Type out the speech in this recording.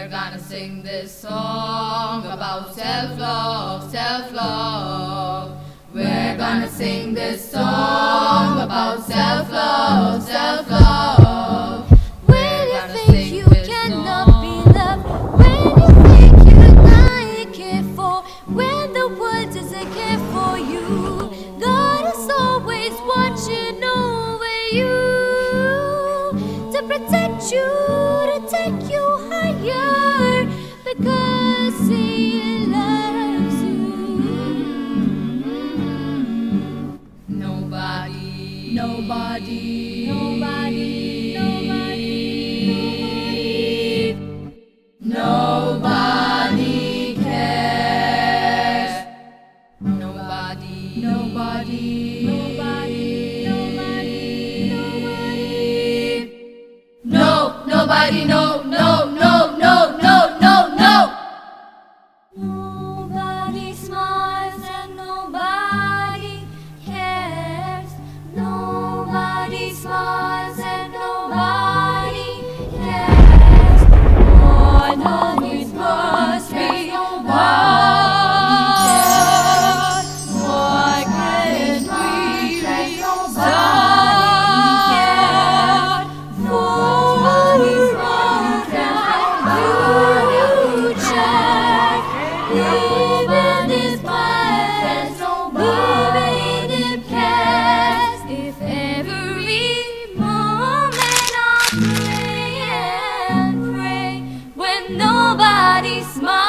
We're gonna sing this song about self-love, self-love. We're gonna sing this song about self-love, self-love. When you think you cannot be loved, when you think you're not cared for, when the world doesn't care for you, God is always watching over you to protect you, to take you higher, because He loves you. Nobody, Nobody, nobody, nobody, nobody cares. Nobody, nobody, nobody, nobody, nobody. no, nobody, no, no, no, no, no, no, no. Nobody smiles and nobody cares. Nobody smiles and nobody cares. One always must be hard. Why can't we start? Nobody's wrong, can you check? Even this past, even if cares, if every moment I pray and pray when nobody smiles.